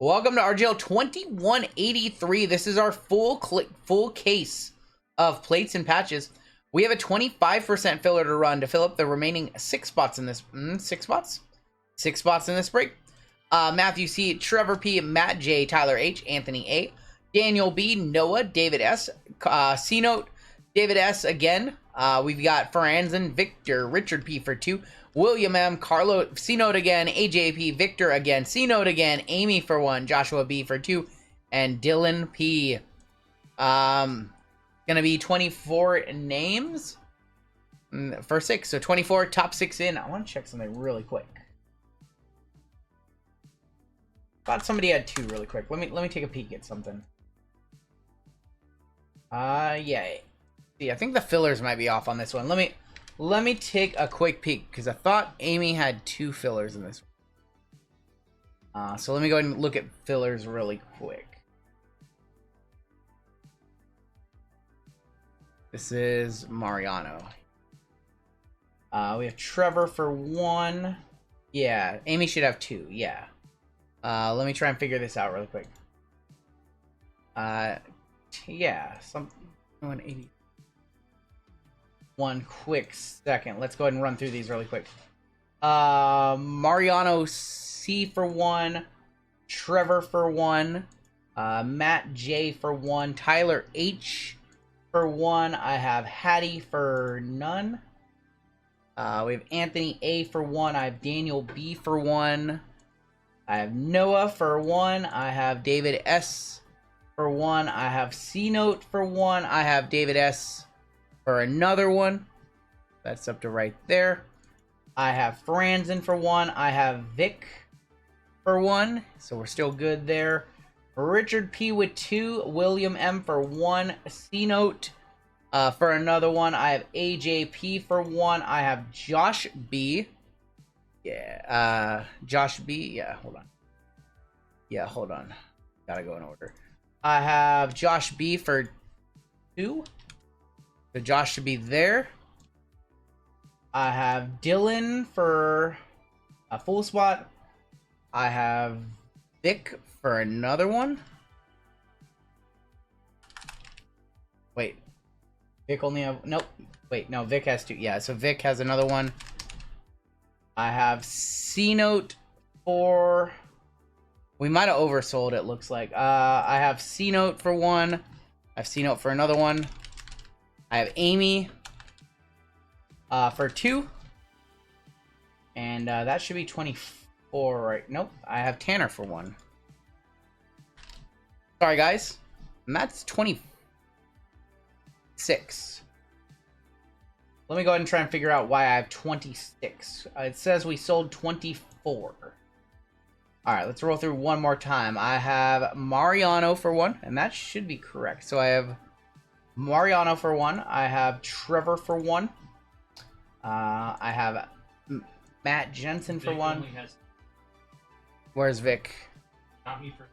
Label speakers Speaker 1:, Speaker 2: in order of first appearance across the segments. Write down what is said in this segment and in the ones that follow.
Speaker 1: Welcome to RGL 2183. This is our full case of plates and patches. We have a 25% filler to run to fill up the remaining 6 spots in this 6 spots? 6 spots in this break. Matthew C, Trevor P, Matt J, Tyler H, Anthony A, Daniel B, Noah, David S, C Note, David S again. We've got Franzen, Victor, Richard P for 2, William M, Carlo, C Note again, AJP, Victor again, C Note again, Amy for 1, Joshua B for 2, and Dylan P. Gonna be 24 names for 6, so 24 top 6 in. I want to check something really quick. Thought somebody had 2 really quick. Let me take a peek at something. Yeah. See, I think the fillers might be off on this one. Let me take a quick peek because I thought Amy had 2 fillers in this one. So let me go ahead and look at fillers really quick. This is Mariano. We have Trevor for 1. Yeah, Amy should have 2. Yeah. Let me try and figure this out really quick. Yeah, 180. One quick second. Let's go ahead and run through these really quick. Mariano C for 1, Trevor for 1, Matt J for 1, Tyler H for 1. I have Hattie for none. We have Anthony A for 1. I have Daniel B for 1. I have Noah for 1. I have David S for 1. I have C Note for 1. I have David S for another one. That's up to right there. I have Franzen for 1. I have Vic for 1. So we're still good there. Richard P with 2. William M for 1. C Note for another one. I have AJP for 1. I have Josh B. Yeah, Josh B. Yeah, hold on. Yeah, hold on. Gotta go in order. I have Josh B for 2. So Josh should be there. I have Dylan for a full spot. I have Vic for another one. Wait. Vic only have... Nope. Wait, no, Vic has 2. Yeah, so Vic has another one. I have C Note for... We might have oversold, it looks like. I have C Note for 1. I have C Note for another one. I have Amy for 2. And that should be 24, right? Nope. I have Tanner for 1. Sorry, guys. And that's 26. Let me go ahead and try and figure out why I have 26. It says we sold 24. Alright, let's roll through one more time. I have Mariano for 1, and that should be correct. So I have Mariano for 1. I have Trevor for 1. I have Matt Jensen for 1. Where's Vic?
Speaker 2: Not me for...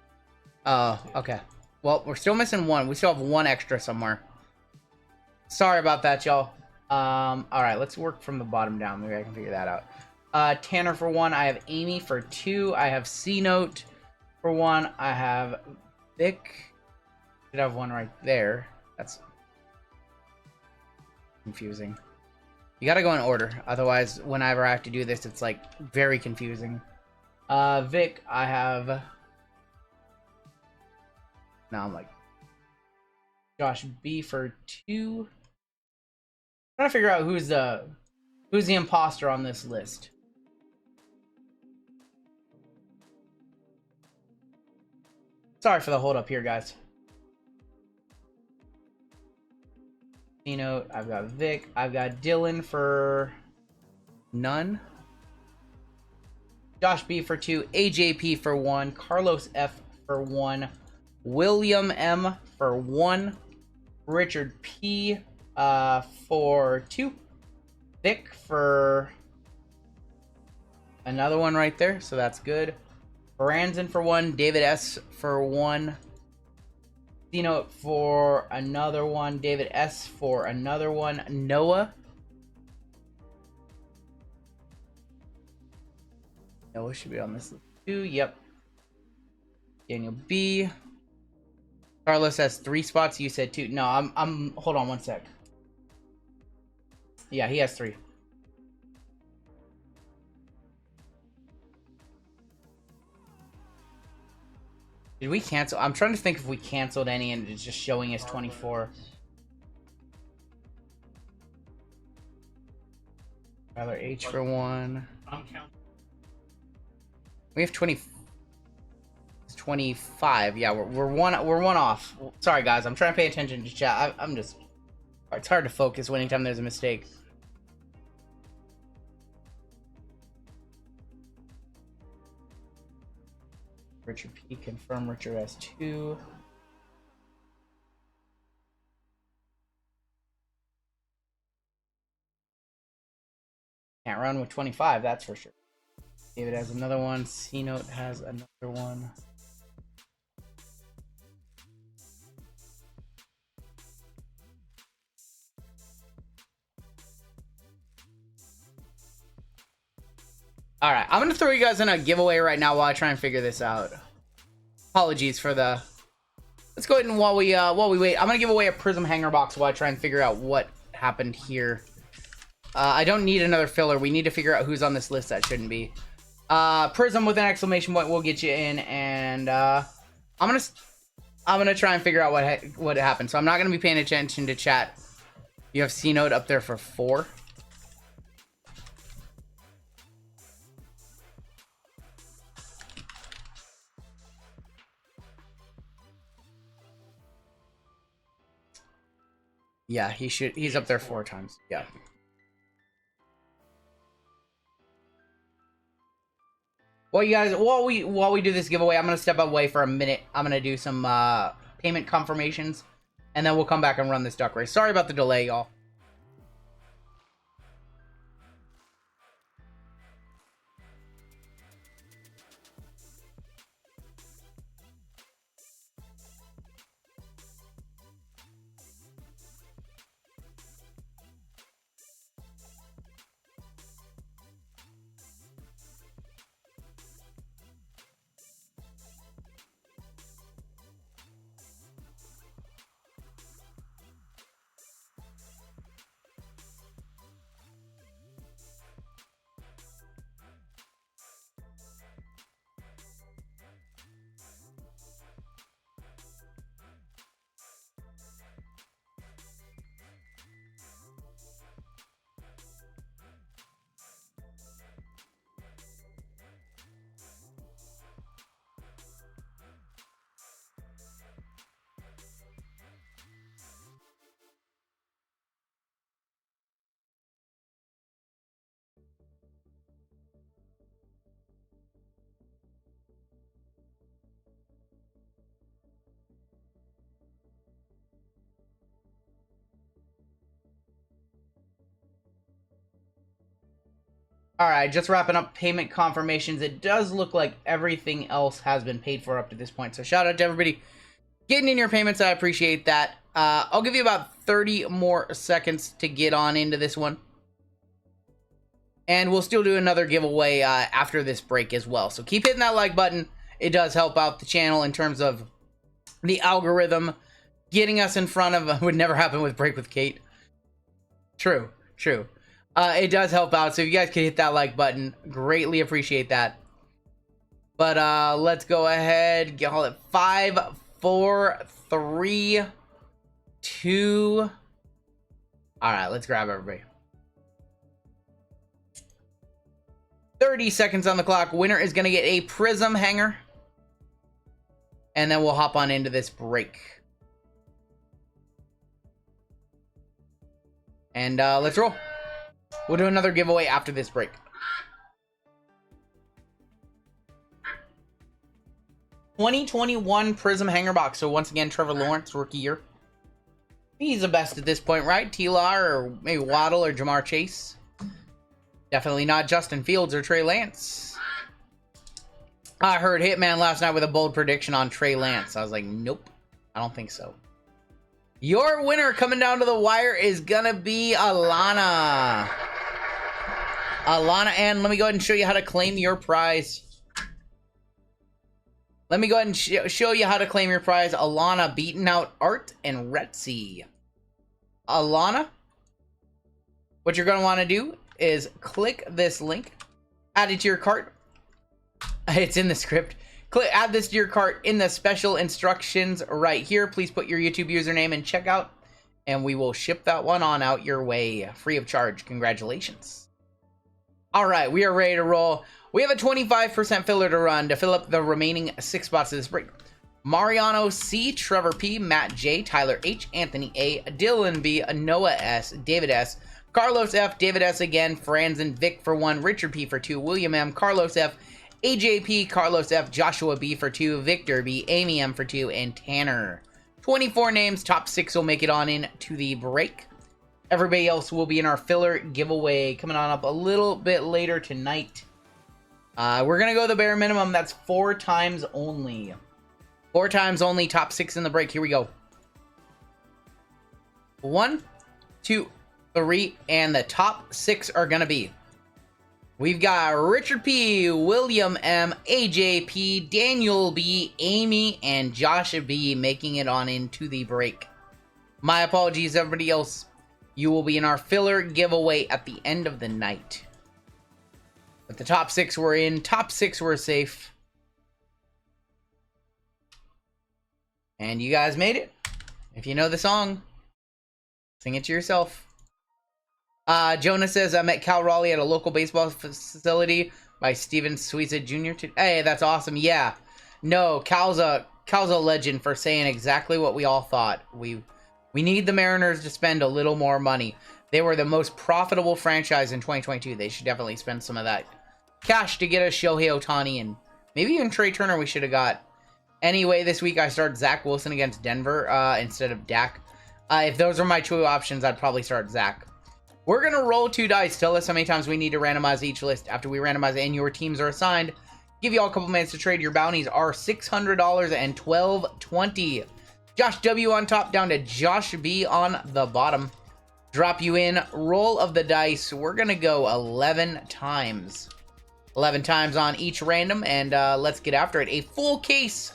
Speaker 1: Oh, okay. Well, we're still missing 1. We still have 1 extra somewhere. Sorry about that, y'all. Alright, let's work from the bottom down. Maybe I can figure that out. Tanner for 1. I have Amy for 2. I have C Note for 1. I have Vic. Should have 1 right there. That's confusing. You gotta go in order. Otherwise, whenever I have to do this, it's like very confusing. Vic, I have... Now I'm like... Josh B for 2. I'm trying to figure out who's the imposter on this list. Sorry for the hold up here, guys. You know, I've got Vic. I've got Dylan for none. Josh B for 2. AJP for 1. Carlos F for 1. William M for 1. Richard P for 2. Vic for another one right there, so that's good. Franzen for 1. David S for 1. C Note for another one. David S for another one. Noah. Noah should be on this list too. Yep. Daniel B. Carlos has 3 spots. You said 2. No, I'm. Hold on 1 sec. Yeah, he has 3. Did we cancel? I'm trying to think if we canceled any and it's just showing us 24. Tyler H for 1. We have 25. Yeah, we're one off. Sorry guys, I'm trying to pay attention to chat. I'm just. It's hard to focus anytime there's a mistake. Richard P. Confirm Richard has 2. Can't run with 25, that's for sure. David has another one. C-Note has another one. Alright, I'm gonna throw you guys in a giveaway right now while I try and figure this out. Apologies for the... Let's go ahead and while we wait, I'm gonna give away a Prism hanger box while I try and figure out what happened here. I don't need another filler. We need to figure out who's on this list that shouldn't be. Prism with an exclamation point will get you in, and I'm gonna try and figure out what happened. So I'm not gonna be paying attention to chat. You have C-Note up there for 4. Yeah, he's up there 4 times. Yeah. Well, you guys, while we do this giveaway, I'm gonna step away for a minute. I'm gonna do some payment confirmations, and then we'll come back and run this duck race. Sorry about the delay, y'all. Alright, just wrapping up payment confirmations. It does look like everything else has been paid for up to this point. So shout out to everybody getting in your payments. I appreciate that. I'll give you about 30 more seconds to get on into this one. And we'll still do another giveaway after this break as well. So keep hitting that like button. It does help out the channel in terms of the algorithm. Getting us in front of... would never happen with Break with Kate. True, true. It does help out, so if you guys could hit that like button, greatly appreciate that. But let's go ahead, call it 5, 4, 3, 2. All right, let's grab everybody. 30 seconds on the clock. Winner is going to get a Prism hanger. And then we'll hop on into this break. And let's roll. We'll do another giveaway after this break. '21 Prism hanger box. So once again, Trevor Lawrence, rookie year. He's the best at this point, right? T-Law or maybe Waddle or Jamar Chase. Definitely not Justin Fields or Trey Lance. I heard Hitman last night with a bold prediction on Trey Lance. I was like, nope, I don't think so. Your winner coming down to the wire is gonna be Alana. Alana, and let me go ahead and show you how to claim your prize. Let me go ahead and show you how to claim your prize. Alana beating out Art and Retzi. Alana, what you're going to want to do is click this link, add it to your cart. It's in the script. Add this to your cart in the special instructions right here. Please put your YouTube username in checkout, and we will ship that one on out your way free of charge. Congratulations. All right, we are ready to roll. We have a 25% filler to run to fill up the remaining 6 spots of this break. Mariano C, Trevor P, Matt J, Tyler H, Anthony A, Dylan B, Noah S, David S, Carlos F, David S again, Franz and Vic for 1, Richard P for 2, William M, Carlos F, AJ P, Carlos F, Joshua B for 2, Victor B, Amy M for 2, and Tanner. 24 names, top 6 will make it on in to the break. Everybody else will be in our filler giveaway coming on up a little bit later tonight. We're going to go the bare minimum. That's 4 times only. 4 times only, top 6 in the break. Here we go. 1, 2, 3, and the top 6 are going to be. We've got Richard P, William M, AJ P, Daniel B, Amy, and Josh B making it on into the break. My apologies, everybody else. You will be in our filler giveaway at the end of the night. But the top 6 were in. Top 6 were safe. And you guys made it. If you know the song, sing it to yourself. Jonah says, I met Cal Raleigh at a local baseball facility by Steven Suiza Jr. Hey, that's awesome. Yeah. No, Cal's a legend for saying exactly what we all thought. We need the Mariners to spend a little more money. They were the most profitable franchise in 2022. They should definitely spend some of that cash to get us Shohei Ohtani and maybe even Trey Turner we should have got. Anyway, this week I start Zach Wilson against Denver instead of Dak. If those were my 2 options, I'd probably start Zach. We're going to roll 2 dice. Tell us how many times we need to randomize each list. After we randomize and your teams are assigned, give you all a couple minutes to trade. Your bounties are $600 and $12.20. Josh W on top, down to Josh B on the bottom. Drop you in. Roll of the dice. We're going to go 11 times. 11 times on each random, and let's get after it. A full case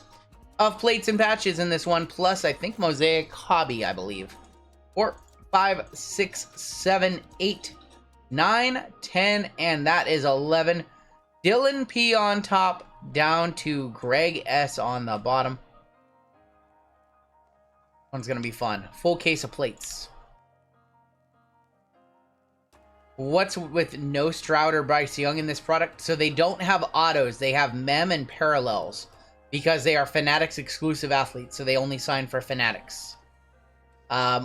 Speaker 1: of plates and patches in this one, plus I think Mosaic Hobby, I believe. 4, 5, 6, 7, 8, 9, 10, and that is 11. Dylan P on top, down to Greg S on the bottom. One's gonna be fun. Full case of plates. What's with no Stroud or Bryce Young in this product? So they don't have autos. They have mem and parallels because they are Fanatics exclusive athletes. So they only sign for Fanatics.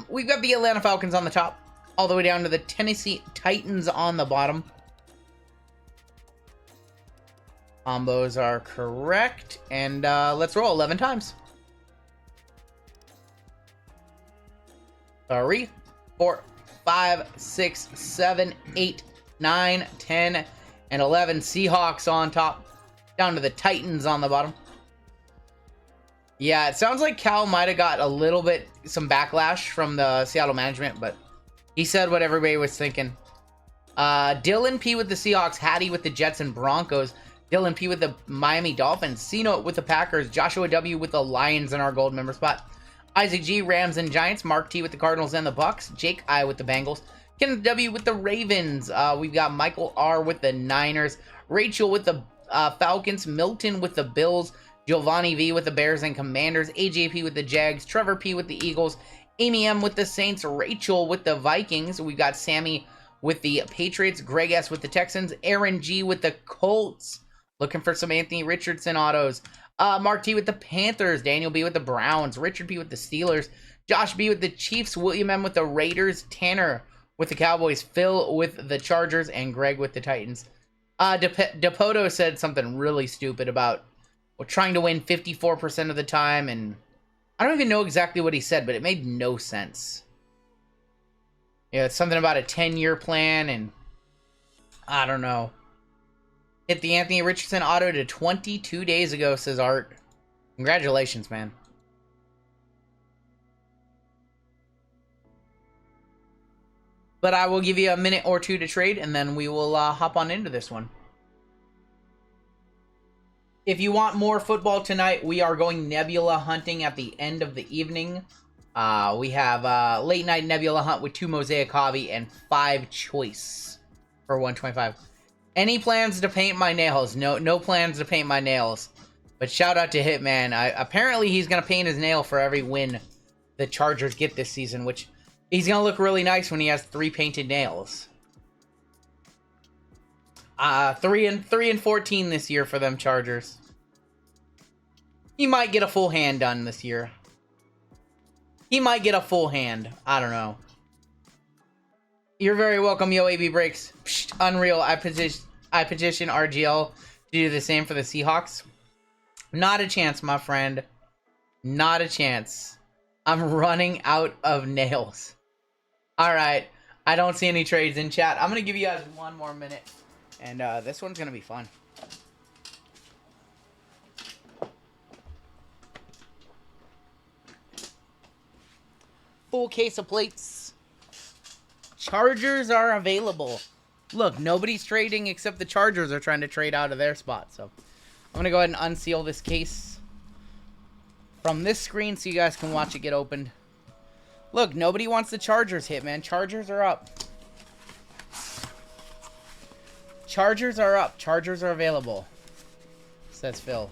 Speaker 1: We've got the Atlanta Falcons on the top, all the way down to the Tennessee Titans on the bottom. Combos are correct, and let's roll 11 times. 3, 4, 5, 6, 7, 8, 9, 10, and 11. Seahawks on top, down to the Titans on the bottom. Yeah, it sounds like Cal might have got a little bit, some backlash from the Seattle management, but he said what everybody was thinking. Dylan P with the Seahawks, Hattie with the Jets and Broncos, Dylan P with the Miami Dolphins, C-Note with the Packers, Joshua W with the Lions in our gold member spot, Isaac G, Rams and Giants, Mark T with the Cardinals and the Bucks, Jake I with the Bengals, Ken W with the Ravens, we've got Michael R with the Niners, Rachel with the Falcons, Milton with the Bills, Giovanni V with the Bears and Commanders, AJP with the Jags, Trevor P with the Eagles, Amy M with the Saints, Rachel with the Vikings. We've got Sammy with the Patriots, Greg S with the Texans, Aaron G with the Colts. Looking for some Anthony Richardson autos. Mark T with the Panthers, Daniel B with the Browns, Richard P with the Steelers, Josh B with the Chiefs, William M with the Raiders, Tanner with the Cowboys, Phil with the Chargers, and Greg with the Titans. Depoto said something really stupid about trying to win 54% of the time, and I don't even know exactly what he said, but it made no sense. Yeah, it's something about a 10-year plan, and I don't know. Hit the Anthony Richardson auto to 22 days ago, says Art. Congratulations, man. But I will give you a minute or two to trade, and then we will hop on into this one. If you want more football tonight, we are going Nebula hunting at the end of the evening. We have late night Nebula hunt with 2 Mosaic Hobby and 5 choice for 125. Any plans to paint my nails? No plans to paint my nails. But shout out to Hitman. Apparently he's going to paint his nail for every win the Chargers get this season, which he's going to look really nice when he has 3 painted nails. 3 and 14 this year for them Chargers. He might get a full hand done this year. He might get a full hand. I don't know. You're very welcome, Yo AB Breaks. Psst, unreal. I petition RGL to do the same for the Seahawks. Not a chance, my friend. Not a chance. I'm running out of nails. Alright. I don't see any trades in chat. I'm going to give you guys 1 more minute. And this one's going to be fun. Full case of plates. Chargers are available. Look, nobody's trading except the Chargers are trying to trade out of their spot. So I'm going to go ahead and unseal this case from this screen so you guys can watch it get opened. Look, nobody wants the Chargers hit, man. Chargers are up. Chargers are up. Chargers are available. Says Phil.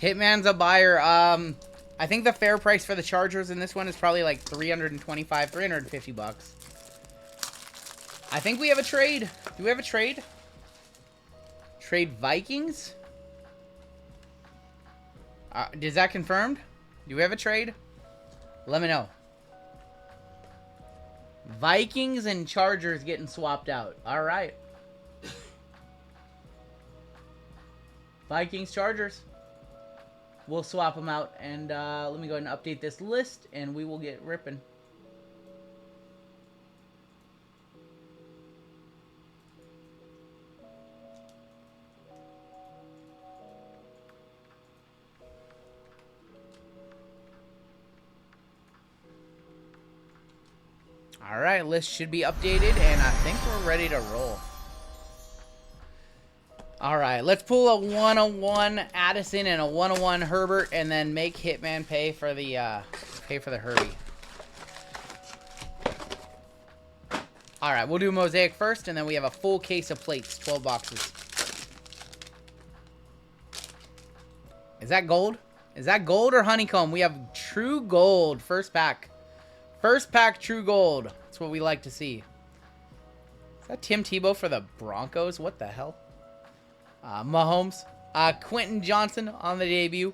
Speaker 1: Hitman's a buyer. I think the fair price for the Chargers in this one is probably like 325, 350 bucks. I think we have a trade. Do we have a trade? Trade Vikings? Is that confirmed? Do we have a trade? Let me know. Vikings and Chargers getting swapped out. All right. Vikings, Chargers. We'll swap them out, and let me go ahead and update this list, and we will get ripping. All right, list should be updated, and I think we're ready to roll. All right, let's pull a 101 Addison and a 101 Herbert, and then make Hitman pay for the Herbie. All right, we'll do Mosaic first, and then we have a full case of plates, 12 boxes. Is that gold? Is that gold or honeycomb? We have true gold, first pack. First pack, true gold. That's what we like to see. Is that Tim Tebow for the Broncos? What the hell? Mahomes, Quentin Johnson on the debut,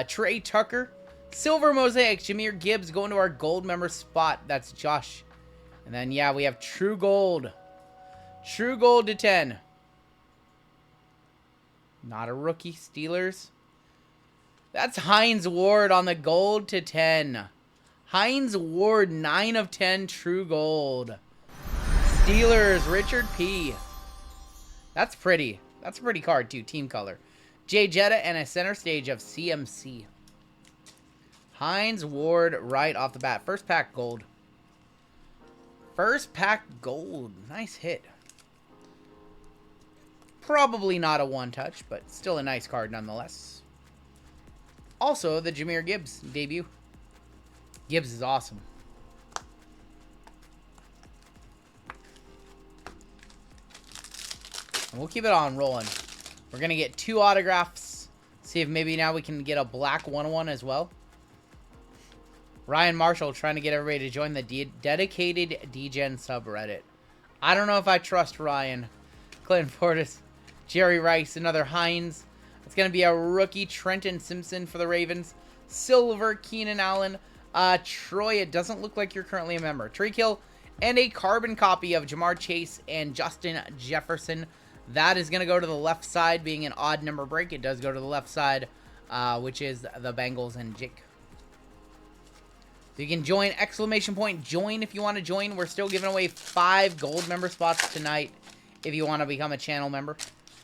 Speaker 1: Trey Tucker, Silver Mosaic, Jahmyr Gibbs going to our gold member spot. That's Josh. And then, yeah, we have True Gold. True Gold to 10. Not a rookie. Steelers. That's Hines Ward on the gold to 10. Hines Ward, 9 of 10, True Gold. Steelers, Richard P. That's pretty. That's a pretty card, too. Team color. Jay Jetta and a center stage of CMC. Hines Ward right off the bat. First pack gold. First pack gold. Nice hit. Probably not a one-touch, but still a nice card nonetheless. Also, the Jahmyr Gibbs debut. Gibbs is awesome. And we'll keep it on rolling. We're going to get 2 autographs. See if maybe now we can get a black 101 as well. Ryan Marshall trying to get everybody to join the dedicated DGen subreddit. I don't know if I trust Ryan. Clinton Portis. Jerry Rice. Another Hines. It's going to be a rookie Trenton Simpson for the Ravens. Silver Keenan Allen. Troy, it doesn't look like you're currently a member. Tree Kill. And a carbon copy of Jamar Chase and Justin Jefferson. That is going to go to the left side, being an odd number break. It does go to the left side, which is the Bengals and Jake. So you can join, exclamation point, join if you want to join. We're still giving away 5 gold member spots tonight if you want to become a channel member.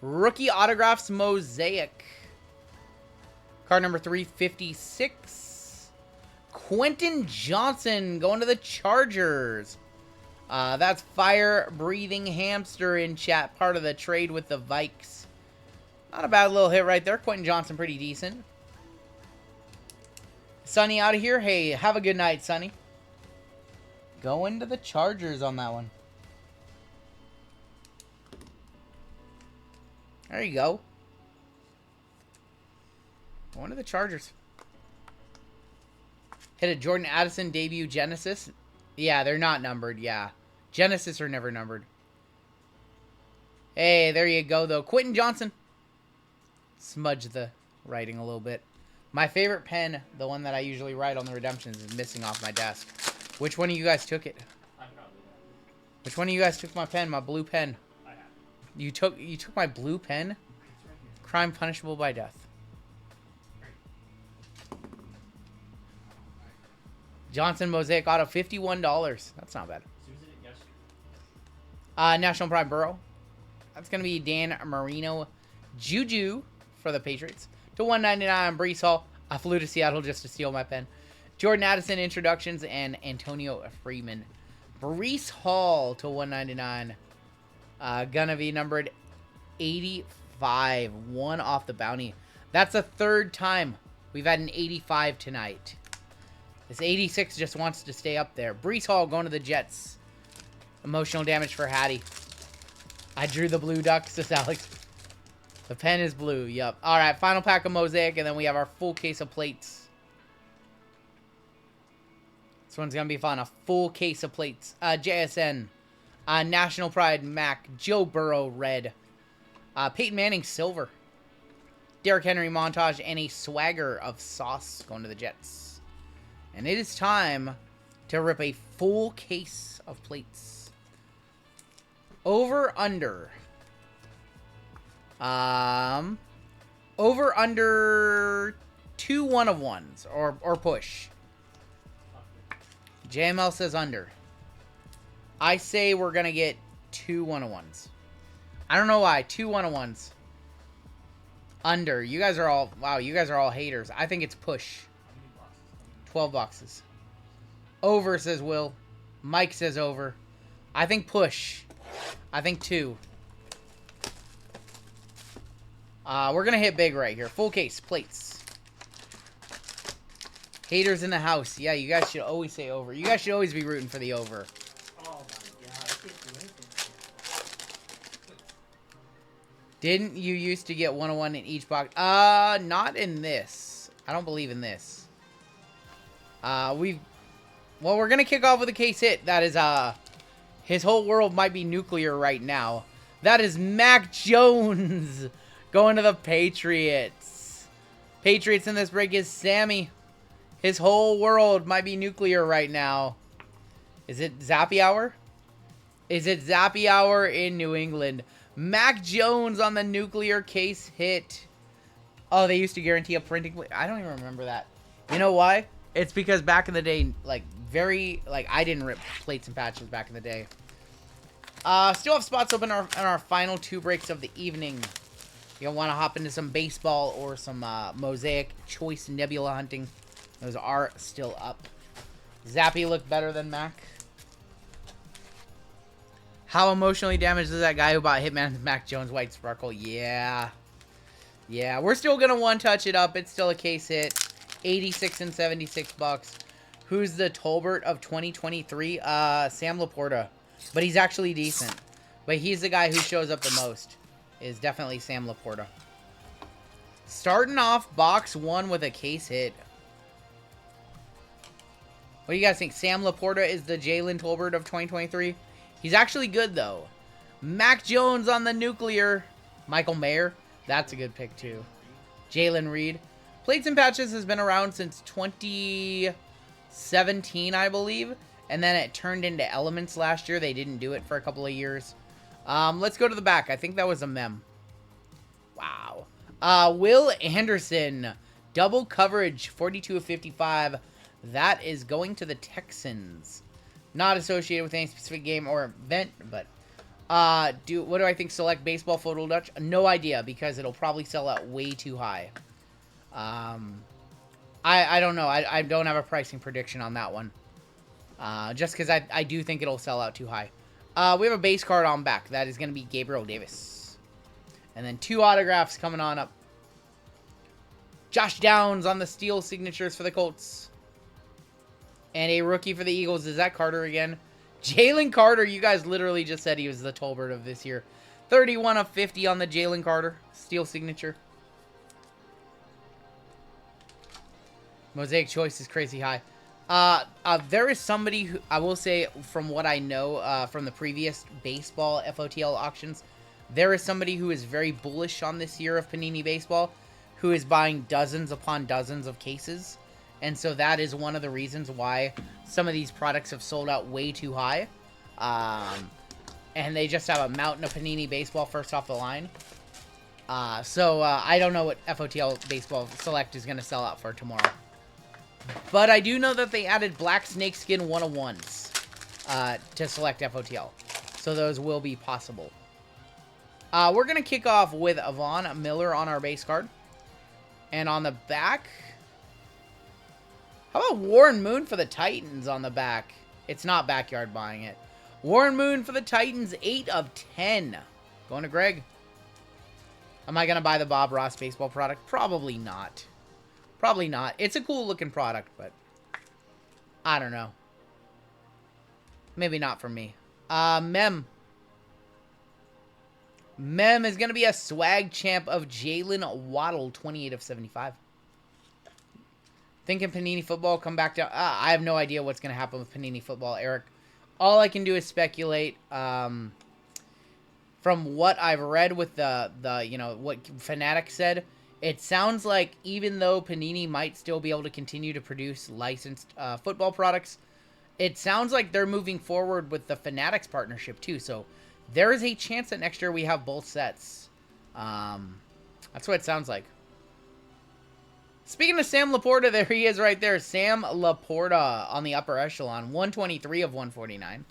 Speaker 1: Rookie autographs mosaic. Card number 356. Quentin Johnson going to the Chargers. That's fire-breathing hamster in chat. Part of the trade with the Vikes. Not a bad little hit right there. Quentin Johnson pretty decent. Sonny out of here. Hey, have a good night, Sonny. Going to the Chargers on that one. There you go. Going to the Chargers. Hit a Jordan Addison debut Genesis. Yeah, they're not numbered. Yeah. Genesis are never numbered. Hey, there you go, though. Quentin Johnson. Smudge the writing a little bit. My favorite pen, the one that I usually write on the redemptions, is missing off my desk. Which one of you guys took it?
Speaker 2: I probably have.
Speaker 1: Which one of you guys took my pen, my blue pen?
Speaker 2: I have.
Speaker 1: You took my blue pen? Crime punishable by death. Johnson Mosaic Auto, $51. That's not bad. National Pride Burrow. That's going to be Dan Marino. Juju for the Patriots. To 199 on Brees Hall. I flew to Seattle just to steal my pen. Jordan Addison introductions and Antonio Freeman. Brees Hall to 199. Gonna be numbered 85. One off the bounty. That's the third time we've had an 85 tonight. This 86 just wants to stay up there. Brees Hall going to the Jets. Emotional damage for Hattie. I drew the blue duck, says Alex. The pen is blue, yep. Alright, final pack of Mosaic, and then we have our full case of plates. This one's going to be fun. A full case of plates. JSN. National Pride, Mac. Joe Burrow, red. Peyton Manning, silver. Derrick Henry, montage, and a swagger of sauce going to the Jets. And it is time to rip a full case of plates. Over, under. Over, under 2 1-of-1s. Or push. JML says under. I say we're going to get 2 1-of-1s. I don't know why. 2 1-of-1s. Under. You guys are all... Wow, you guys are all haters. I think it's push. 12 boxes. Over, says Will. Mike says over. I think push. I think 2. We're going to hit big right here. Full case. Plates. Haters in the house. Yeah, you guys should always say over. You guys should always be rooting for the over.
Speaker 2: Oh my god, I can't do anything.
Speaker 1: Didn't you used to get 101 in each box? Not in this. I don't believe in this. Well, we're going to kick off with a case hit. That is, his whole world might be nuclear right now. That is Mac Jones going to the Patriots. Patriots in this break is Sammy. His whole world might be nuclear right now. Is it Zappy Hour? Is it Zappy Hour in New England? Mac Jones on the nuclear case hit. Oh, they used to guarantee a printing. I don't even remember that. You know why? It's because back in the day, I didn't rip plates and patches back in the day. Still have spots open on our final 2 breaks of the evening. You'll want to hop into some baseball or some Mosaic Choice Nebula hunting. Those are still up. Zappy looked better than Mac. How emotionally damaged is that guy who bought Hitman Mac Jones White Sparkle? Yeah. Yeah, we're still going to one-touch it up. It's still a case hit. 86 and 76 bucks. Who's the Tolbert of 2023? Sam Laporta. But he's actually decent. But he's the guy who shows up the most. Is definitely Sam Laporta. Starting off box 1 with a case hit. What do you guys think? Sam Laporta is the Jalen Tolbert of 2023? He's actually good, though. Mac Jones on the nuclear. Michael Mayer. That's a good pick, too. Jalen Reed. Plates and Patches has been around since 2017, I believe. And then it turned into Elements last year. They didn't do it for a couple of years. Let's go to the back. I think that was a mem. Wow. Will Anderson. Double coverage. 42 of 55. That is going to the Texans. Not associated with any specific game or event, but What do I think Select Baseball Photo Dutch? No idea, because it'll probably sell out way too high. I don't know. I don't have a pricing prediction on that one. Just because I do think it'll sell out too high. We have a base card on back. That is going to be Gabriel Davis. And then 2 autographs coming on up. Josh Downs on the steel signatures for the Colts. And a rookie for the Eagles. Is that Carter again? Jalen Carter. You guys literally just said he was the Tolbert of this year. 31 of 50 on the Jalen Carter steel signature. Mosaic choice is crazy high. There is somebody who, I will say, from what I know from the previous baseball FOTL auctions, there is somebody who is very bullish on this year of Panini Baseball, who is buying dozens upon dozens of cases. And so that is one of the reasons why some of these products have sold out way too high. And they just have a mountain of Panini Baseball first off the line. So I don't know what FOTL Baseball Select is going to sell out for tomorrow. But I do know that they added Black Snakeskin 101s to Select FOTL. So those will be possible. We're going to kick off with Von Miller on our base card. And on the back... How about Warren Moon for the Titans on the back? It's not backyard buying it. Warren Moon for the Titans, 8 of 10. Going to Greg. Am I going to buy the Bob Ross baseball product? Probably not. Probably not. It's a cool looking product, but I don't know. Maybe not for me. Mem. Mem is going to be a swag champ of Jalen Waddle, 28 of 75. Thinking Panini Football come back to... I have no idea what's going to happen with Panini Football, Eric. All I can do is speculate. From what I've read with the what Fanatic said, it sounds like even though Panini might still be able to continue to produce licensed football products, it sounds like they're moving forward with the Fanatics partnership too. So there is a chance that next year we have both sets. That's what it sounds like. Speaking of Sam Laporta, there he is right there. Sam Laporta on the upper echelon. 123 of 149.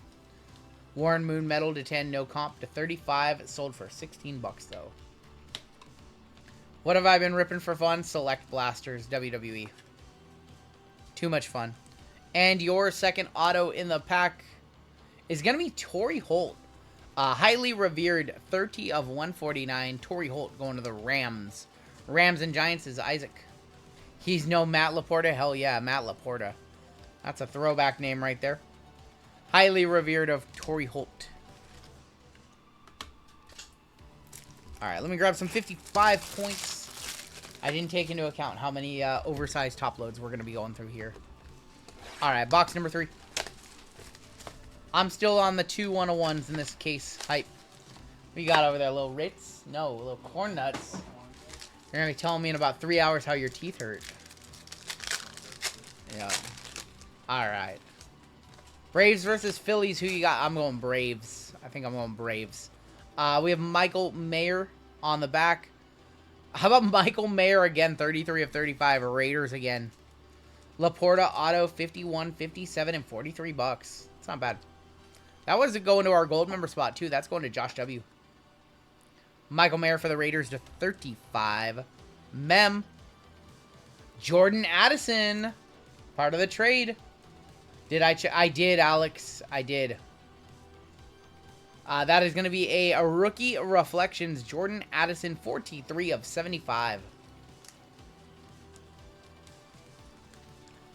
Speaker 1: Warren Moon medal to 10, no comp to 35. Sold for $16 though. What have I been ripping for fun? Select Blasters, WWE. Too much fun. And your second auto in the pack is going to be Torrey Holt. Highly revered 30 of 149. Torrey Holt going to the Rams. Rams and Giants is Isaac. He's no Matt Laporta. Hell yeah, Matt Laporta. That's a throwback name right there. Highly revered of Torrey Holt. Alright, let me grab some 55 points. I didn't take into account how many oversized top loads we're going to be going through here. Alright, box number 3. I'm still on the 2 101s in this case. Hype. What you got over there, little Ritz? No, little corn nuts. You're going to be telling me in about 3 hours how your teeth hurt. Yeah. Alright. Braves versus Phillies. Who you got? I'm going Braves. I think I'm going Braves. We have Michael Mayer on the back. How about Michael Mayer again? 33 of 35. Raiders again. Laporta auto 51, 57, and $43. It's not bad. That was going to our gold member spot too. That's going to Josh W. Michael Mayer for the Raiders to 35. Mem. Jordan Addison. Part of the trade. Did I did, Alex. I did. That is going to be a rookie reflections. Jordan Addison, 43 of 75.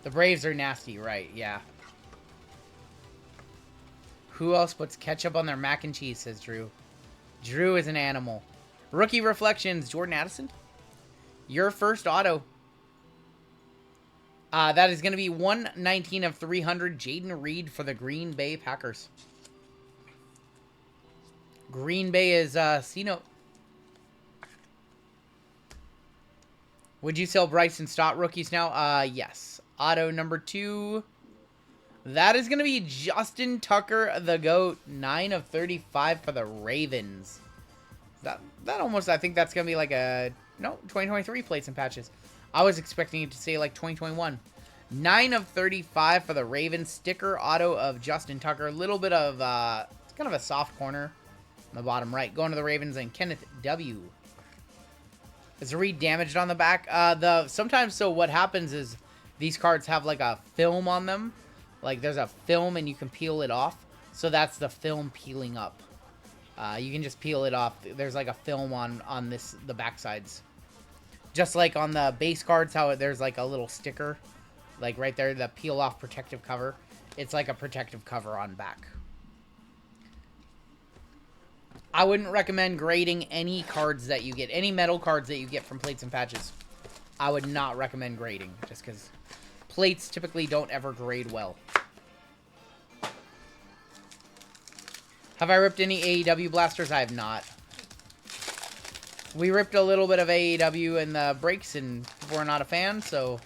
Speaker 1: The Braves are nasty, right? Yeah. Who else puts ketchup on their mac and cheese, says Drew. Drew is an animal. Rookie reflections, Jordan Addison. Your first auto. That is going to be 119 of 300. Jaden Reed for the Green Bay Packers. Green Bay is C-Note. Would you sell Bryson Stott rookies now? Yes. Auto number 2. That is going to be Justin Tucker, the GOAT. 9 of 35 for the Ravens. That almost, I think that's going to be like a... No, 2023 plates and patches. I was expecting it to say like 2021. 9 of 35 for the Ravens. Sticker auto of Justin Tucker. A little bit of, it's kind of a soft corner. On the bottom right, going to the Ravens and Kenneth W. Is Reed damaged on the back? Sometimes, so what happens is these cards have like a film on them. Like there's a film and you can peel it off. So that's the film peeling up. You can just peel it off. There's like a film on the back sides. Just like on the base cards, how there's like a little sticker. Like right there, the peel off protective cover. It's like a protective cover on back. I wouldn't recommend grading any cards that you get. Any metal cards that you get from plates and patches. I would not recommend grading. Just because plates typically don't ever grade well. Have I ripped any AEW blasters? I have not. We ripped a little bit of AEW in the breaks and people were not a fan. So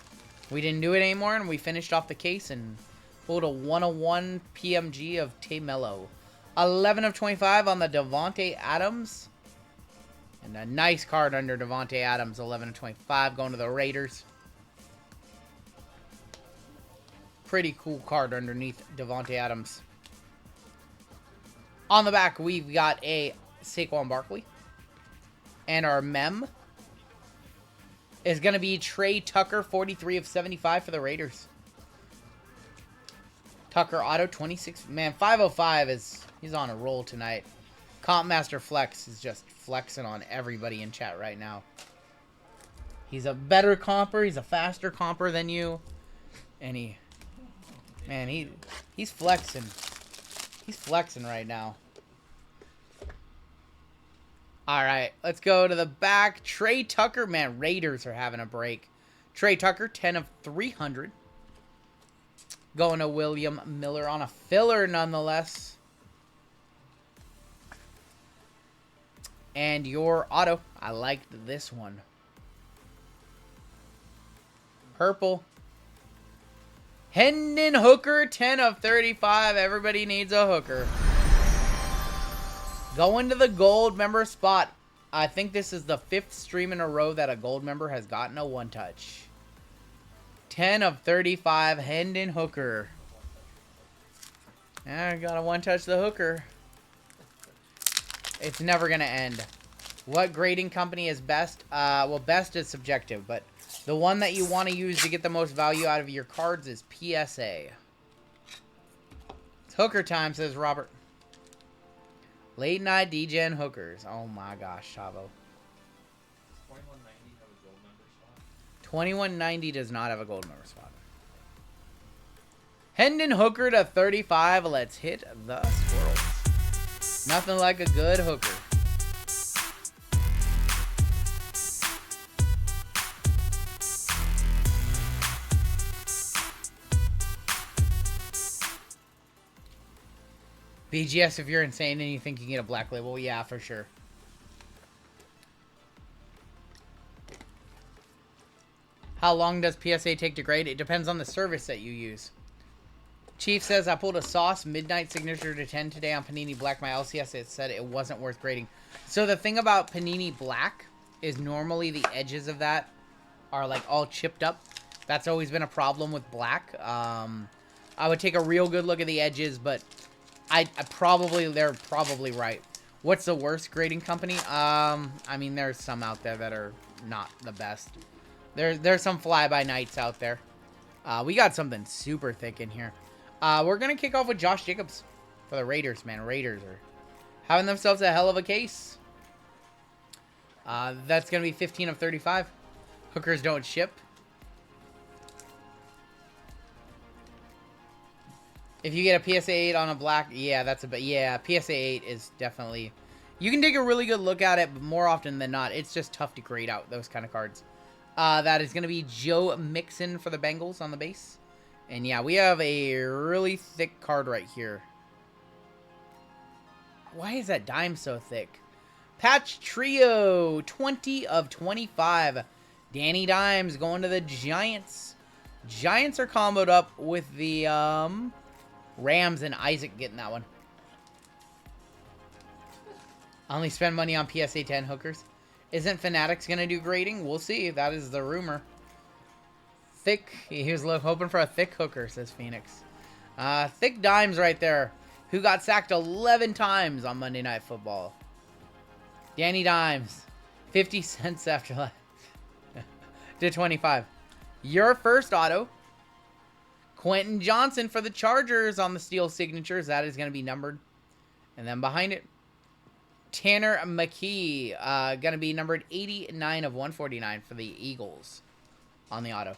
Speaker 1: we didn't do it anymore. And we finished off the case and pulled a 101 PMG of Tamello. 11 of 25 on the Devontae Adams. And a nice card under Devontae Adams. 11 of 25 going to the Raiders. Pretty cool card underneath Devontae Adams. On the back, we've got a Saquon Barkley. And our mem is going to be Trey Tucker. 43 of 75 for the Raiders. Tucker auto 26. Man, 505 is... He's on a roll tonight. Comp Master Flex is just flexing on everybody in chat right now. He's a better comper. He's a faster comper than you. And he's flexing. He's flexing right now. All right, let's go to the back. Trey Tucker. Man, Raiders are having a break. Trey Tucker, 10 of 300. Going to William Miller on a filler nonetheless. And your auto. I liked this one. Purple. Hendon Hooker, 10 of 35. Everybody needs a hooker. Going to the gold member spot. I think this is the 5th stream in a row that a gold member has gotten a one-touch. 10 of 35. Hendon Hooker. I got a one-touch the hooker. It's never going to end. What grading company is best? Well, best is subjective, but the one that you want to use to get the most value out of your cards is PSA. It's hooker time, says Robert. Late night DJ and hookers. Oh my gosh, Chavo. 2190 does not have a gold member spot. Hendon Hooker to 35. Let's hit the squirrels. Nothing like a good hooker. BGS, if you're insane and you think you can get a black label, yeah, for sure. How long does PSA take to grade? It depends on the service that you use. Chief says, I pulled a Sauce Midnight Signature to 10 today on Panini Black. My LCS, it said it wasn't worth grading. So the thing about Panini Black is normally the edges of that are like all chipped up. That's always been a problem with Black. I would take a real good look at the edges, but they're probably right. What's the worst grading company? I mean, there's some out there that are not the best. There's some fly-by-nights out there. We got something super thick in here. We're going to kick off with Josh Jacobs for the Raiders, man. Raiders are having themselves a hell of a case. That's going to be 15 of 35. Hookers don't ship. If you get a PSA 8 on a black, yeah, PSA 8 is definitely... You can take a really good look at it, but more often than not, it's just tough to grade out those kind of cards. That is going to be Joe Mixon for the Bengals on the base. And yeah, we have a really thick card right here. Why is that dime so thick? Patch Trio, 20 of 25. Danny Dimes going to the Giants. Giants are comboed up with the Rams and Isaac getting that one. Only spend money on PSA 10 hookers. Isn't Fanatics going to do grading? We'll see. That is the rumor. Thick. He was hoping for a thick hooker, says Phoenix. Thick dimes right there. who got sacked 11 times on Monday Night Football. Danny Dimes, 50 cents after life to 25. Your first auto, Quentin Johnson for the Chargers on the steel signatures. That is going to be numbered. And then behind it, Tanner McKee, going to be numbered 89 of 149 for the Eagles on the auto.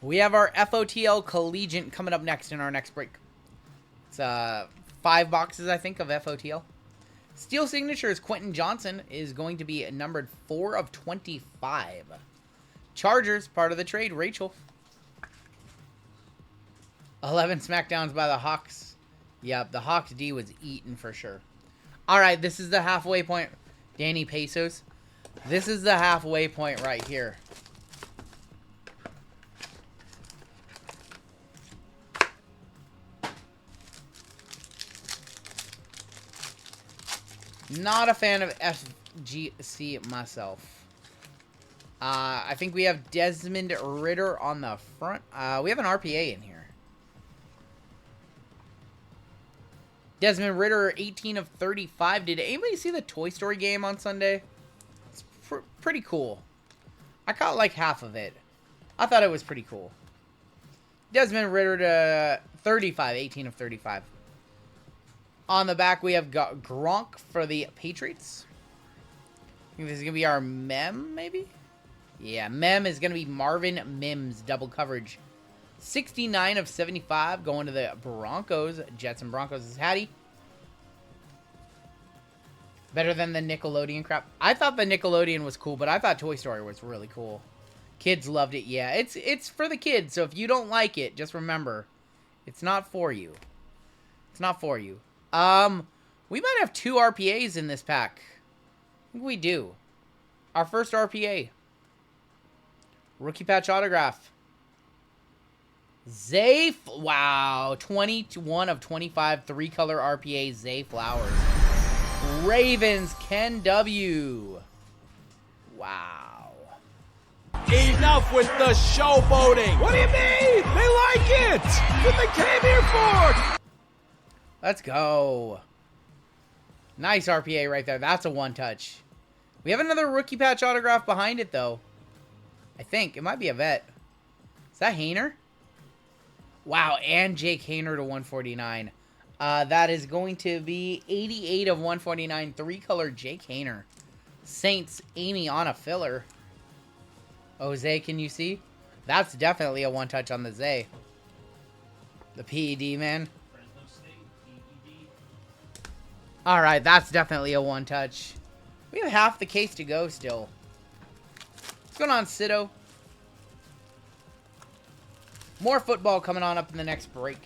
Speaker 1: We have our FOTL Collegiate coming up next in our next break. It's 5 boxes, I think, of FOTL. Steel signatures, Quentin Johnson is going to be numbered 4 of 25. Chargers, part of the trade, Rachel. 11 smackdowns by the Hawks. Yep, the Hawks D was eaten for sure. All right, this is the halfway point. Danny Pesos. This is the halfway point right here. Not a fan of FGC myself. I think we have Desmond Ritter on the front. We have an RPA in here. Desmond Ritter, 18 of 35. Did anybody see the Toy Story game on Sunday? It's pretty cool. I caught like half of it. I thought it was pretty cool. Desmond Ritter to 35, 18 of 35. On the back, we have Gronk for the Patriots. I think this is going to be our Mem, maybe? Yeah, Mem is going to be Marvin Mims, double coverage. 69 of 75 going to the Broncos. Jets and Broncos is Hattie. Better than the Nickelodeon crap. I thought the Nickelodeon was cool, but I thought Toy Story was really cool. Kids loved it. Yeah, it's for the kids, so if you don't like it, just remember, it's not for you. It's not for you. We might have 2 RPAs in this pack. I think we do. Our first RPA. Rookie patch autograph. Zay, wow, 21 of 25, 3-color RPA, Zay Flowers. Ravens, Ken W. Wow.
Speaker 3: Enough with the showboating. What do you mean? They like it. That's what they came here for.
Speaker 1: Let's go. Nice RPA right there. That's a one-touch. We have another rookie patch autograph behind it, though. I think. It might be a vet. Is that Hayner? Wow, and Jake Hayner to 149. That is going to be 88 of 149. 3-color Jake Hayner. Saints, Amy on a filler. Oh, Zay, can you see? That's definitely a one-touch on the Zay. The PED, man. Alright, that's definitely a one-touch. We have half the case to go still. What's going on, Sido? More football coming on up in the next break.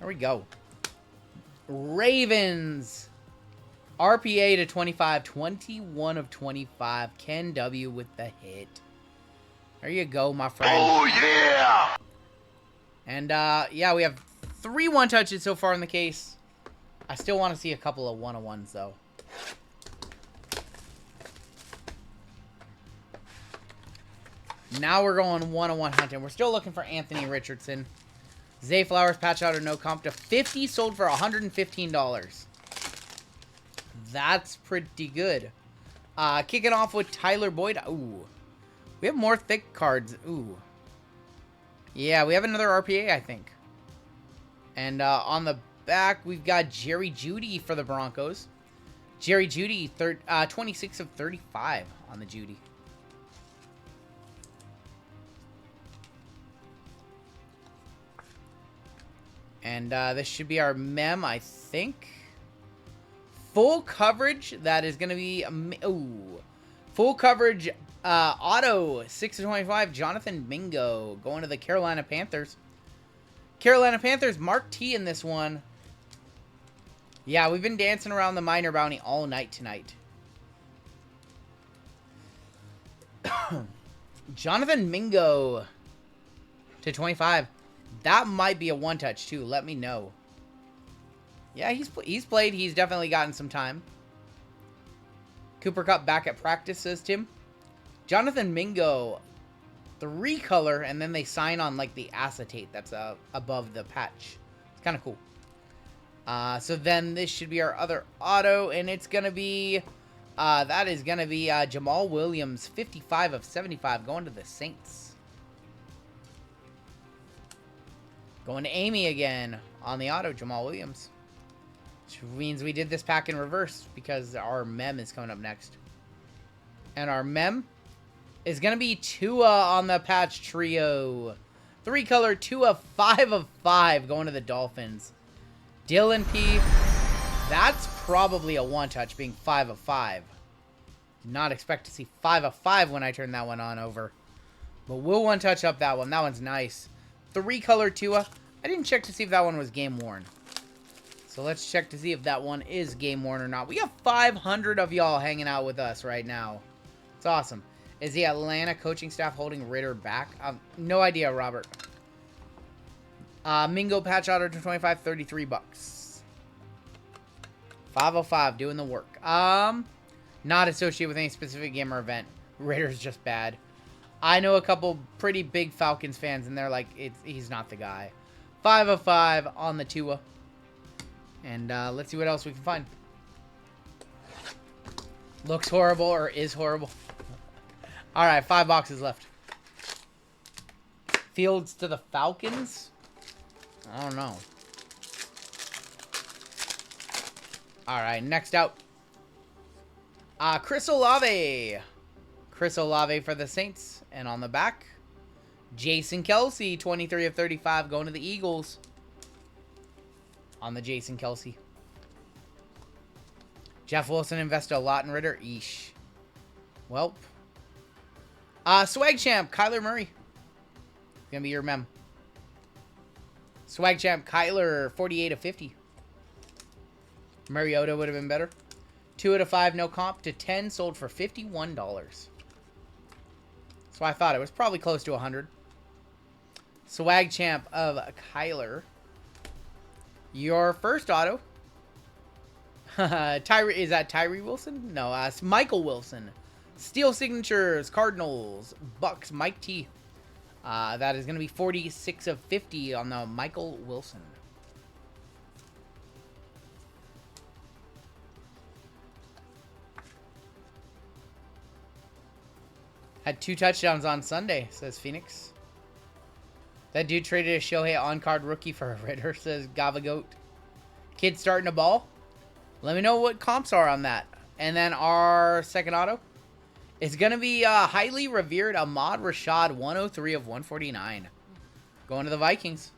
Speaker 1: There we go. Ravens. RPA to 25. 21 of 25. Ken W with the hit. There you go, my friend.
Speaker 3: Oh, yeah!
Speaker 1: And, yeah, we have 3 one-touches so far in the case. I still want to see a couple of one-on-ones, though. Now we're going one-on-one hunting. We're still looking for Anthony Richardson. Zay Flowers, patch out or no comp to 50, sold for $115. That's pretty good. Kicking off with Tyler Boyd. Ooh. We have more thick cards. Ooh. Yeah, we have another RPA, I think. And on the back, we've got Jerry Jeudy for the Broncos. Jerry Jeudy, 26 of 35 on the Jeudy. And this should be our Mem, I think. Full coverage. That is going to be... ooh. Full coverage auto, 6 of 25. Jonathan Mingo going to the Carolina Panthers. Carolina Panthers, Mark T in this one. Yeah, we've been dancing around the minor bounty all night tonight. Jonathan Mingo to 25. That might be a one-touch, too. Let me know. Yeah, he's played. He's definitely gotten some time. Cooper Cup back at practice, says Tim. Jonathan Mingo, 3-color, and then they sign on like the acetate that's above the patch. It's kind of cool. So then this should be our other auto, and it's gonna be that is gonna be Jamal Williams, 55 of 75, going to the Saints. Going to Amy again on the auto, Jamal Williams. Which means we did this pack in reverse because our mem is coming up next. And our mem is going to be Tua on the patch trio. 3-color Tua, 5 of 5, going to the Dolphins. Dylan P. That's probably a one-touch, being 5 of 5. Did not expect to see 5 of 5 when I turn that one on over. But we'll one-touch up that one. That one's nice. 3-color Tua. I didn't check to see if that one was game-worn. So let's check to see if that one is game-worn or not. We have 500 of y'all hanging out with us right now. It's awesome. Is the Atlanta coaching staff holding Ritter back? No idea, Robert. Mingo patch auto to 25, 33 bucks. 505 doing the work. Not associated with any specific game or event. Ritter's just bad. I know a couple pretty big Falcons fans, and they're like, he's not the guy. 505 on the Tua. And let's see what else we can find. Looks horrible or is horrible. All right, 5 boxes left. Fields to the Falcons? I don't know. All right, next out. Chris Olave. Chris Olave for the Saints. And on the back, Jason Kelsey, 23 of 35, going to the Eagles. On the Jason Kelsey. Jeff Wilson invested a lot in Ritter. Eesh. Welp. Swag Champ, Kyler Murray. Gonna be your mem. Swag Champ, Kyler, 48 of 50. Mariota would have been better. 2 out of 5, no comp. To 10, sold for $51. So I thought it was probably close to 100. Swag Champ of Kyler. Your first auto. Is that Tyree Wilson? No, it's Michael Wilson. Steel Signatures, Cardinals, Bucks, Mike T. That is going to be 46 of 50 on the Michael Wilson. Had 2 touchdowns on Sunday, says Phoenix. That dude traded a Shohei on-card rookie for a Ritter, says Gavagoat. Kid starting a ball? Let me know what comps are on that. And then our second auto is going to be highly revered Ahmad Rashad, 103 of 149. Going to the Vikings.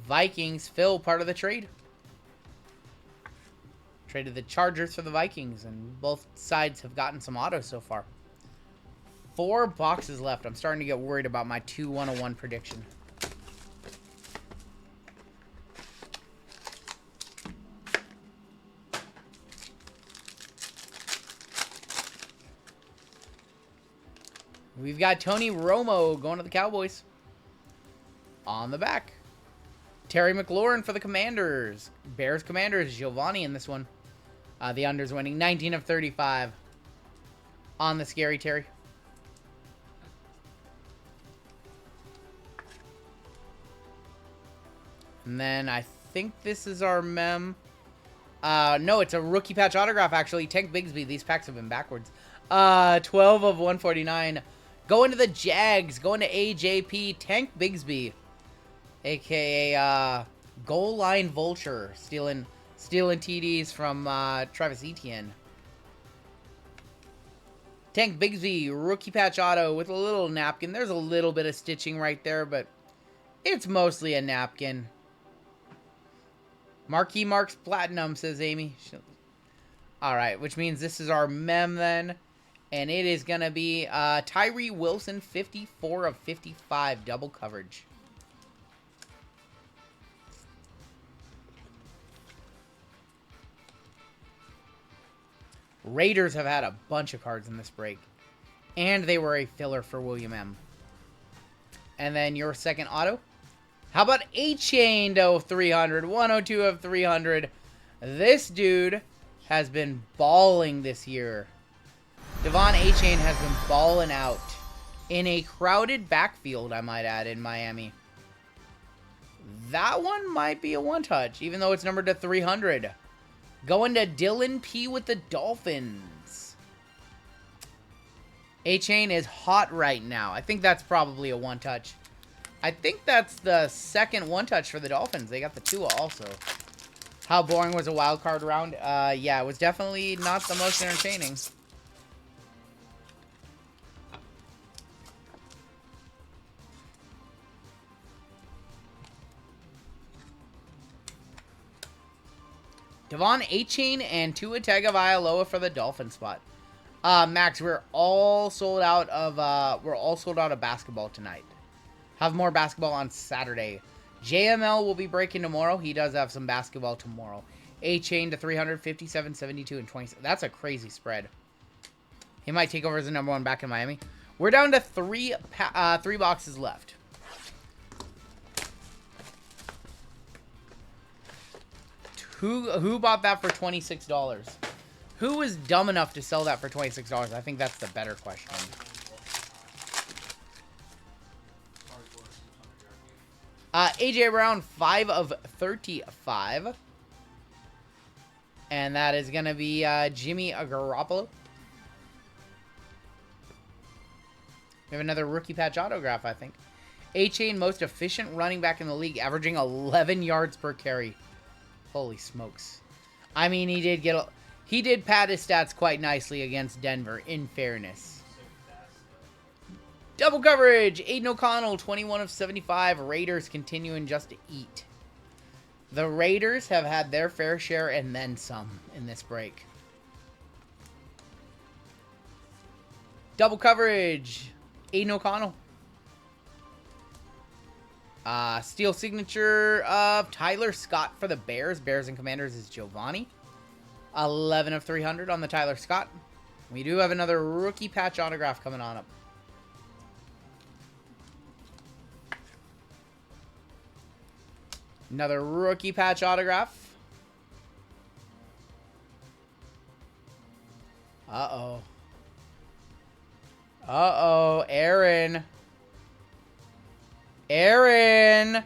Speaker 1: Vikings, Phil, part of the trade. Traded the Chargers for the Vikings, and both sides have gotten some autos so far. 4 boxes left. I'm starting to get worried about my 2-101 prediction. We've got Tony Romo going to the Cowboys. On the back. Terry McLaurin for the Commanders. Bears Commanders, Giovanni in this one. The under's winning 19 of 35 on the Scary Terry. And then I think this is our mem. No, it's a rookie patch autograph, actually. Tank Bigsby. These packs have been backwards. 12 of 149. Going to the Jags. Going to AJP. Tank Bigsby. A.K.A. Goal Line Vulture. Stealing TDs from Travis Etienne. Tank Bigsby, rookie patch auto with a little napkin. There's a little bit of stitching right there, but it's mostly a napkin. Marquee Marks Platinum, says Amy. Alright, which means this is our mem then. And it is going to be Tyree Wilson, 54 of 55, double coverage. Raiders have had a bunch of cards in this break. And they were a filler for William M. And then your second auto How about A-Chain to 300? 102 of 300. This dude has been balling this year. Devon A-Chain has been balling out. In a crowded backfield, I might add, in Miami. That one might be a one-touch, even though it's numbered to 300. Going to Dylan P with the Dolphins. A-Chain is hot right now. I think that's probably a one-touch. I think that's the second one-touch for the Dolphins. They got the Tua also. How boring was a wild card round? Yeah, it was definitely not the most entertaining. Devon A-Chain and Tua Tagovailoa for the Dolphin spot. Max, we're all sold out of basketball tonight. Have more basketball on Saturday. JML will be breaking tomorrow. He does have some basketball tomorrow. A-Chain to 357, 72, and 20. That's a crazy spread. He might take over as the #1 back in Miami. We're down to three boxes left. Who bought that for $26? Who was dumb enough to sell that for $26? I think that's the better question. AJ Brown, 5 of 35. And that is going to be Jimmy Garoppolo. We have another rookie patch autograph, I think. A-Chain, most efficient running back in the league, averaging 11 yards per carry. Holy smokes. I mean, he did pad his stats quite nicely against Denver, in fairness. Double coverage. Aiden O'Connell, 21 of 75. Raiders continuing just to eat. The Raiders have had their fair share and then some in this break. Double coverage. Aiden O'Connell. Steel signature of Tyler Scott for the Bears. Bears and Commanders is Giovanni. 11 of 300 on the Tyler Scott. We do have another rookie patch autograph coming on up. Another rookie patch autograph. Uh-oh. Uh-oh, Aaron. Aaron,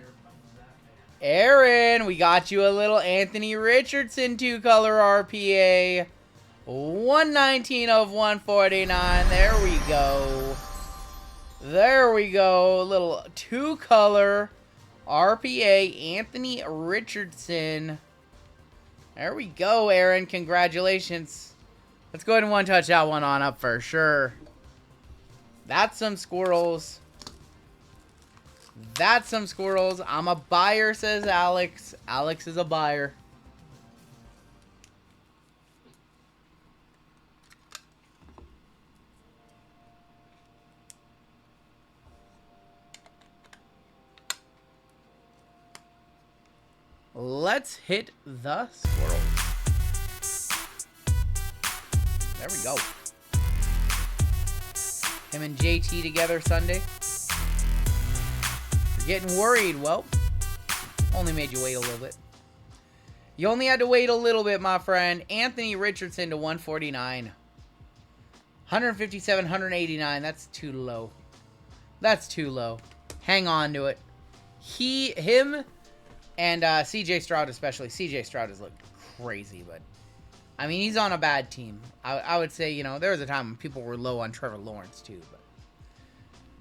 Speaker 1: we got you a little Anthony Richardson 2-color RPA. 119 of 149. There we go. There we go. A little 2-color RPA Anthony Richardson. There we go, Aaron. Congratulations. Let's go ahead and one-touch that one on up for sure. That's some squirrels. That's some squirrels. I'm a buyer, says Alex. Alex is a buyer. Let's hit the squirrel. There we go. Him and JT together Sunday. Getting worried. Well, only made you wait a little bit. You only had to wait a little bit, my friend. Anthony Richardson to 149. 157, 189. That's too low. That's too low. Hang on to it. Him, and CJ Stroud especially. CJ Stroud has looked crazy, but I mean, he's on a bad team. I would say, you know, there was a time when people were low on Trevor Lawrence too, but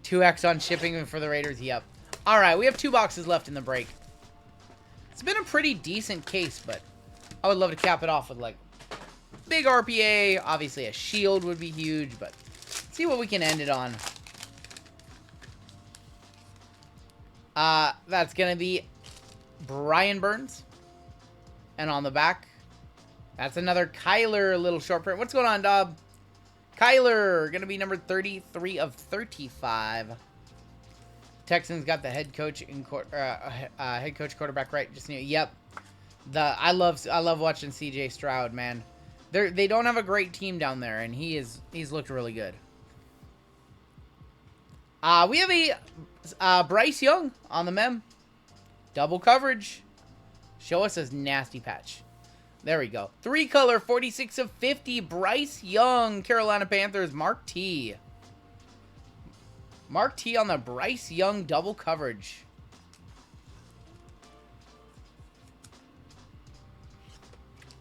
Speaker 1: 2x on shipping for the Raiders. Yep. All right, we have 2 boxes left in the break. It's been a pretty decent case, but I would love to cap it off with, like, big RPA. Obviously, a shield would be huge, but see what we can end it on. That's going to be Brian Burns. And on the back, that's another Kyler little short print. What's going on, Dob? Kyler, going to be number 33 of 35. Texans got the head coach quarterback right. Just knew. Yep. I love watching CJ Stroud, man. They don't have a great team down there, and he's looked really good. We have a Bryce Young on the mem. Double coverage. Show us a nasty patch. There we go. 3-color, 46 of 50. Bryce Young, Carolina Panthers, Mark T. Mark T on the Bryce Young double coverage.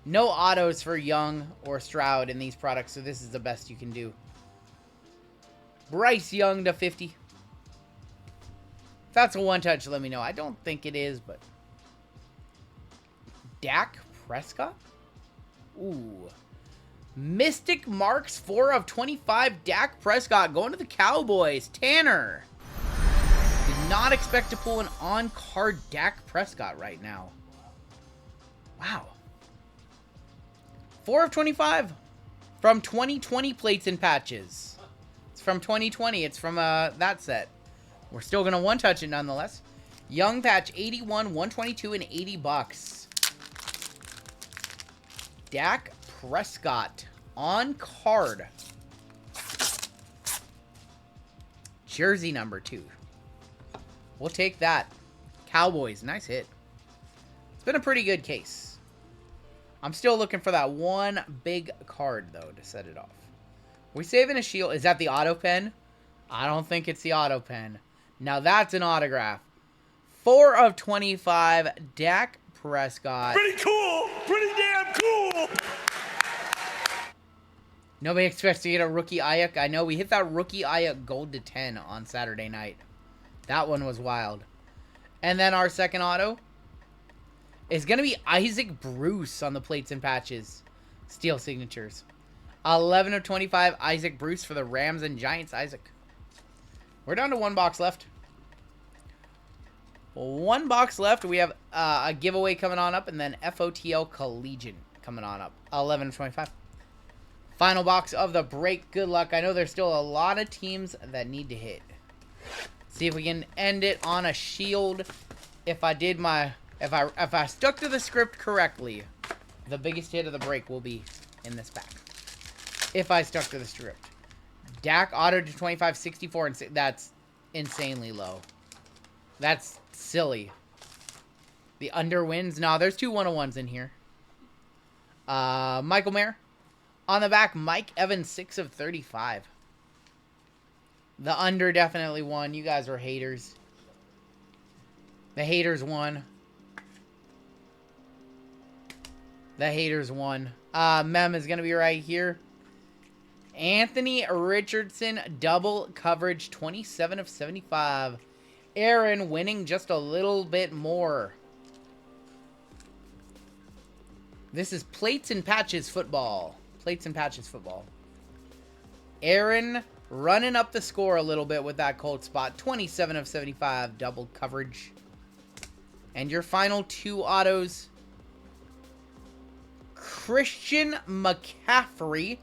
Speaker 1: No autos for Young or Stroud in these products, so this is the best you can do. Bryce Young to 50. If that's a one-touch, let me know. I don't think it is, but... Dak Prescott? Ooh. Mystic Marks, 4 of 25. Dak Prescott going to the Cowboys. Tanner. Did not expect to pull an on-card Dak Prescott right now. Wow. 4 of 25 from 2020 plates and patches. It's from 2020. It's from that set. We're still going to one-touch it nonetheless. Young patch, 81, 122, and 80 bucks. Dak Prescott on card. Jersey number 2. We'll take that. Cowboys, nice hit. It's been a pretty good case. I'm still looking for that one big card, though, to set it off. We saving a shield. Is that the auto pen? I don't think it's the auto pen. Now that's an autograph. 4 of 25. Dak Prescott.
Speaker 3: Pretty cool. Pretty damn cool.
Speaker 1: Nobody expects to get a rookie Ayuk. I know we hit that rookie Ayuk gold to 10 on Saturday night. That one was wild. And then our second auto is going to be Isaac Bruce on the plates and patches. Steel signatures. 11 of 25, Isaac Bruce for the Rams and Giants. Isaac. We're down to 1 box left. 1 box left. We have a giveaway coming on up, and then FOTL Collegiate coming on up. 11 of 25. Final box of the break. Good luck. I know there's still a lot of teams that need to hit. See if we can end it on a shield. If I did my... If I stuck to the script correctly, the biggest hit of the break will be in this pack. If I stuck to the script. Dak auto to 25, 64, and that's insanely low. That's silly. The under wins. No, there's 2 101s in here. Michael Mayer. On the back, Mike Evans, 6 of 35. The under definitely won. You guys were haters. The haters won. The haters won. Mem is going to be right here. Anthony Richardson, double coverage, 27 of 75. Aaron winning just a little bit more. This is plates and patches football. Plates and patches football. Aaron running up the score a little bit with that cold spot. 27 of 75, double coverage. And your final 2 autos. Christian McCaffrey,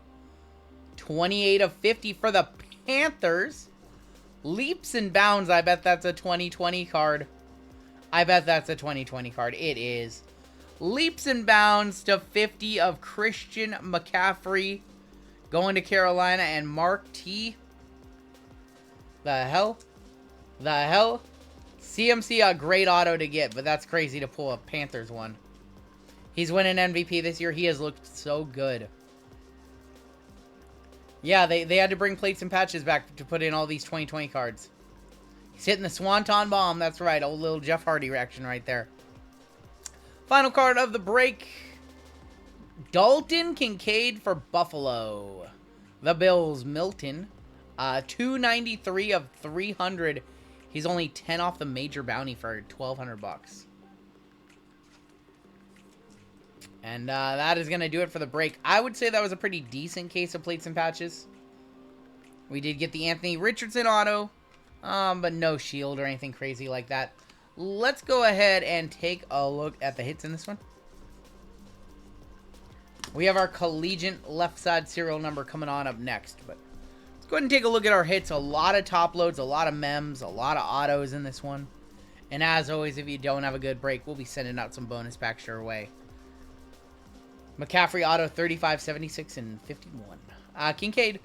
Speaker 1: 28 of 50 for the Panthers. Leaps and bounds. I bet that's a 2020 card. I bet that's a 2020 card. It is. Leaps and bounds to 50 of Christian McCaffrey. Going to Carolina and Mark T. The hell? The hell? CMC a great auto to get, but that's crazy to pull a Panthers one. He's winning MVP this year. He has looked so good. Yeah, they had to bring plates and patches back to put in all these 2020 cards. He's hitting the Swanton bomb. That's right. Old little Jeff Hardy reaction right there. Final card of the break. Dalton Kincaid for Buffalo. The Bills, Milton. 293 of 300. He's only 10 off the major bounty for 1,200 bucks. And that is going to do it for the break. I would say that was a pretty decent case of plates and patches. We did get the Anthony Richardson auto, but no shield or anything crazy like that. Let's go ahead and take a look at the hits in this one. We have our collegiate left side serial number coming on up next. But let's go ahead and take a look at our hits. A lot of top loads, a lot of mems, a lot of autos in this one. And as always, if you don't have a good break, we'll be sending out some bonus packs your way. McCaffrey auto 35, 76, and 51. Kincaid,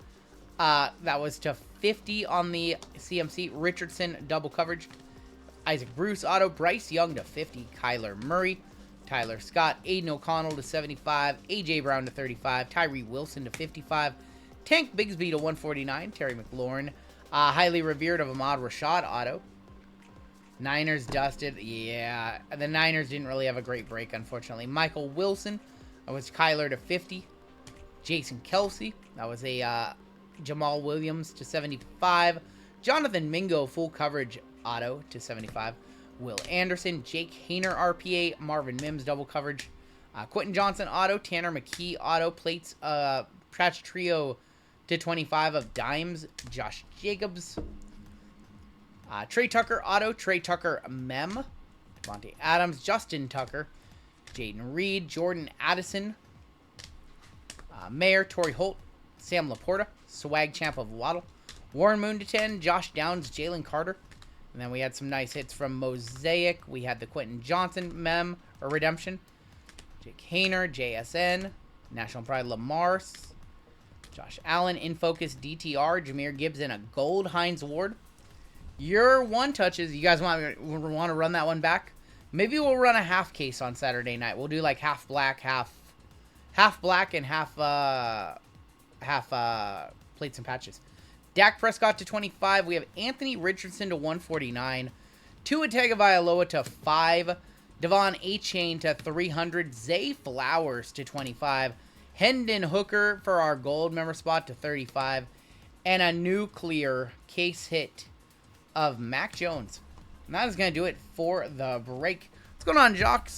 Speaker 1: that was to 50 on the CMC. Richardson double coverage. Isaac Bruce auto. Bryce Young to 50. Kyler Murray. Tyler Scott. Aiden O'Connell to 75. A.J. Brown to 35. Tyree Wilson to 55. Tank Bigsby to 149. Terry McLaurin. Highly revered of Ahmad Rashad auto. Niners dusted. Yeah, the Niners didn't really have a great break, unfortunately. Michael Wilson. That was Kyler to 50. Jason Kelsey. That was a Jamal Williams to 75. Jonathan Mingo full coverage auto to 75. Will Anderson. Jake Hayner RPA. Marvin Mims double coverage. Quentin Johnson auto. Tanner McKee auto. Plates. Patch Trio to 25 of Dimes. Josh Jacobs. Trey Tucker auto. Trey Tucker mem. Devontae Adams. Justin Tucker. Jaden Reed. Jordan Addison. Mayer. Torrey Holt. Sam Laporta. Swag Champ of Waddle. Warren Moon to 10. Josh Downs. Jalen Carter. And then we had some nice hits from Mosaic. We had the Quentin Johnson mem or redemption. Jake Hayner. JSN. National Pride Lamar. Josh Allen. In Focus DTR. Jameer Gibbs and a gold Hines Ward. Your one touches. You guys want to run that one back? Maybe we'll run a half case on Saturday night. We'll do like half black, half black, and half plates and patches. Dak Prescott to 25. We have Anthony Richardson to 149. Tua Tagovailoa to 5. Devon Achane to 300. Zay Flowers to 25. Hendon Hooker for our gold member spot to 35. And a nuclear case hit of Mac Jones. And that is going to do it for the break. What's going on, Jocks?